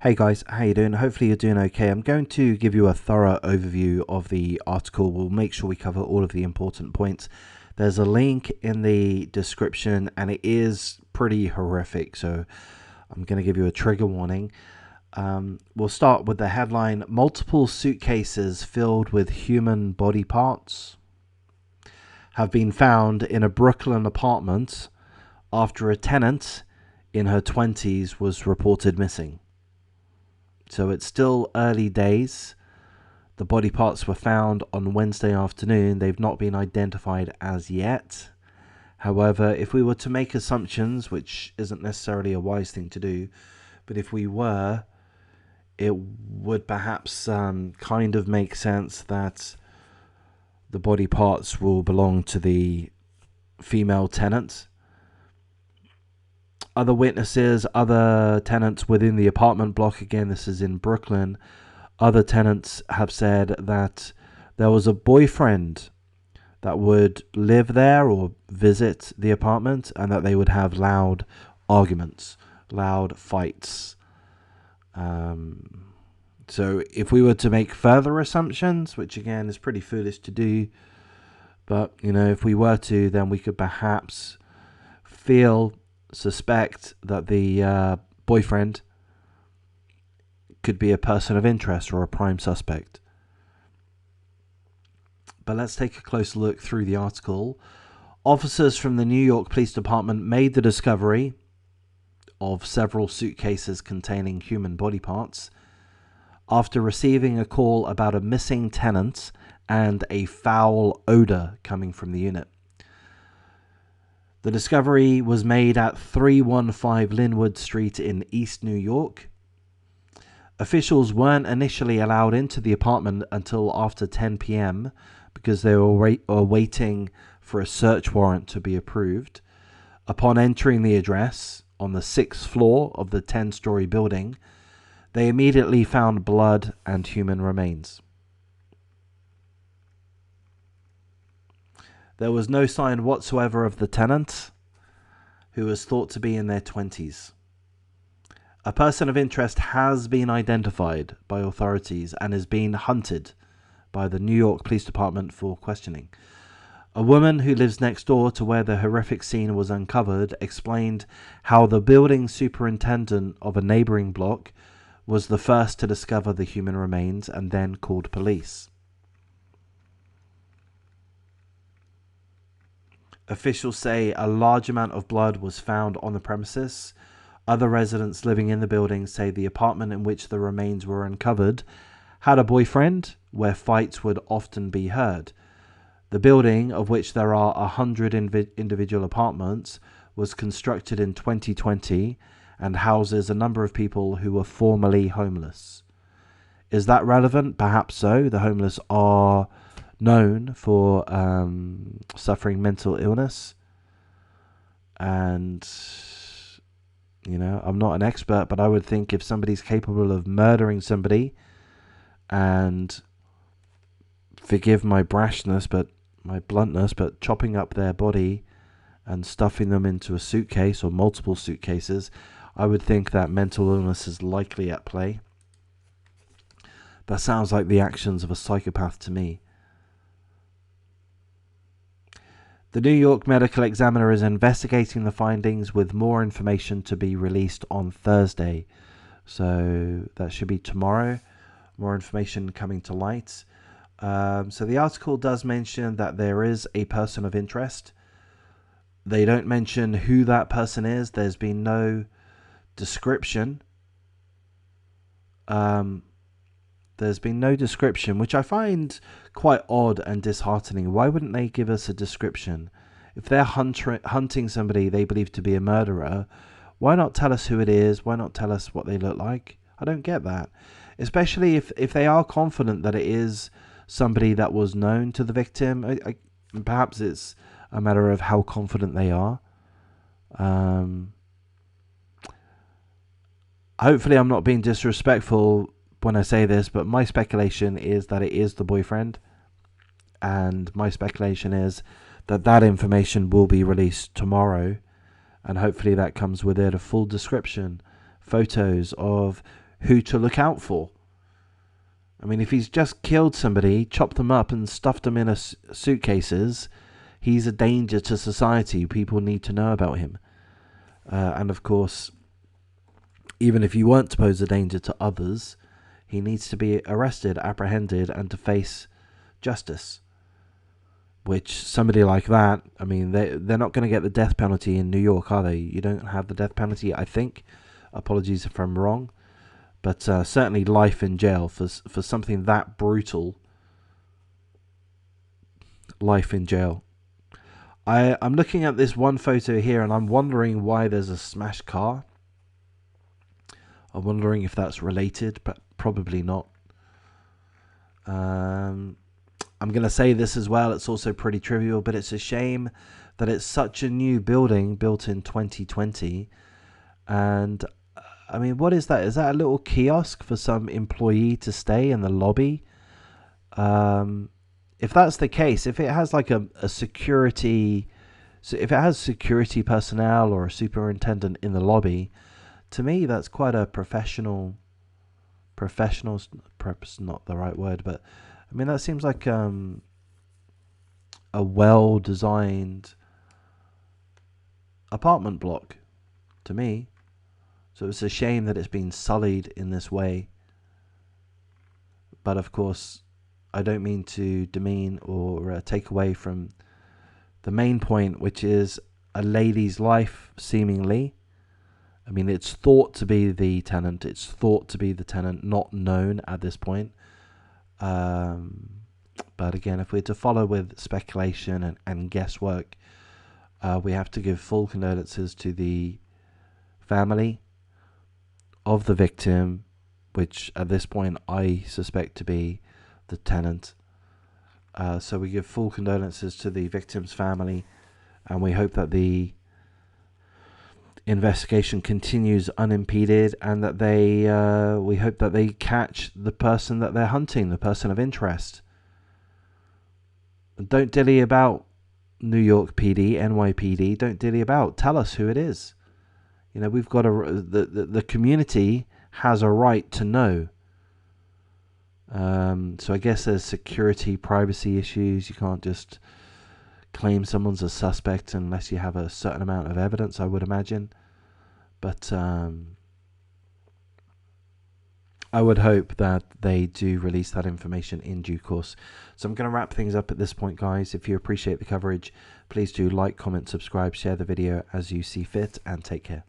Hey guys, how you doing? Hopefully you're doing okay. I'm going to give you a thorough overview of the article. We'll make sure we cover all of the important points. There's a link in the description and it is pretty horrific, so I'm going to give you a trigger warning. We'll start with the headline: multiple suitcases filled with human body parts have been found in a Brooklyn apartment after a tenant in her 20s was reported missing. So it's still early days. The body parts were found on Wednesday afternoon. They've not been identified as yet. However, if we were to make assumptions, which isn't necessarily a wise thing to do, but if we were, it would perhaps kind of make sense that the body parts will belong to the female tenant. Other witnesses, other tenants within the apartment block, again this is in Brooklyn, other tenants have said that there was a boyfriend that would live there or visit the apartment and that they would have loud arguments, loud fights. So if we were to make further assumptions, which again is pretty foolish to do, but if we were to, then we could perhaps suspect that the boyfriend could be a person of interest or a prime suspect. But let's take a closer look through the article. Officers from the New York Police Department made the discovery of several suitcases containing human body parts after receiving a call about a missing tenant and a foul odor coming from the unit. The discovery was made at 315 Linwood Street in East New York. Officials weren't initially allowed into the apartment until after 10 p.m. because they were waiting for a search warrant to be approved. Upon entering the address on the 6th floor of the 10-story building, they immediately found blood and human remains. There was no sign whatsoever of the tenant, who was thought to be in their 20s. A person of interest has been identified by authorities and is being hunted by the New York Police Department for questioning. A woman who lives next door to where the horrific scene was uncovered explained how the building superintendent of a neighboring block was the first to discover the human remains and then called police. Officials say a large amount of blood was found on the premises. Other residents living in the building say the apartment in which the remains were uncovered had a boyfriend where fights would often be heard. The building, of which there are 100 individual apartments, was constructed in 2020 and houses a number of people who were formerly homeless. Is that relevant? Perhaps so. The homeless are known for suffering mental illness, and I'm not an expert, but I would think if somebody's capable of murdering somebody and, forgive my brashness, but my bluntness, but chopping up their body and stuffing them into a suitcase or multiple suitcases, I would think that mental illness is likely at play. That sounds like the actions of a psychopath to me. The New York medical examiner is investigating the findings with more information to be released on Thursday. So that should be tomorrow. More information coming to light. So the article does mention that there is a person of interest. They don't mention who that person is. There's been no description. There's been no description, which I find quite odd and disheartening. Why wouldn't they give us a description? If they're hunting somebody they believe to be a murderer, why not tell us who it is? Why not tell us what they look like? I don't get that. Especially if they are confident that it is somebody that was known to the victim. Perhaps it's a matter of how confident they are. Hopefully I'm not being disrespectful when I say this, but my speculation is that it is the boyfriend, and my speculation is that that information will be released tomorrow, and hopefully that comes with it a full description, photos of who to look out for. I mean, if he's just killed somebody, chopped them up and stuffed them in suitcases, he's a danger to society. People need to know about him. And of course, even if you weren't to pose a danger to others, he needs to be arrested, apprehended, and to face justice. Which somebody like that, I mean, they're not going to get the death penalty in New York, are they? You don't have the death penalty, I think. Apologies if I'm wrong. But certainly life in jail for something that brutal. Life in jail. I'm looking at this one photo here and I'm wondering why there's a smashed car. I'm wondering if that's related, but probably not. I'm going to say this as well. It's also pretty trivial, but it's a shame that it's such a new building built in 2020. And I mean, what is that? Is that a little kiosk for some employee to stay in the lobby? If that's the case, if it has like a security, so if it has security personnel or a superintendent in the lobby, to me that's quite a professional, perhaps not the right word, but I mean that seems like a well-designed apartment block to me. So it's a shame that it's been sullied in this way. But of course, I don't mean to demean or take away from the main point, which is a lady's life, seemingly. I mean, it's thought to be the tenant. It's thought to be the tenant, not known at this point. But again, if we're to follow with speculation and guesswork, we have to give full condolences to the family of the victim, which at this point I suspect to be the tenant. So we give full condolences to the victim's family, and we hope that the investigation continues unimpeded, and that we hope that they catch the person that they're hunting, the person of interest. Don't dilly about, New York PD, NYPD. Don't dilly about. Tell us who it is. You know, we've got the community has a right to know. So I guess there's security, privacy issues. You can't just claim someone's a suspect unless you have a certain amount of evidence, I would imagine. But I would hope that they do release that information in due course. So I'm going to wrap things up at this point, guys. If you appreciate the coverage, please do like, comment, subscribe, share the video as you see fit, and take care.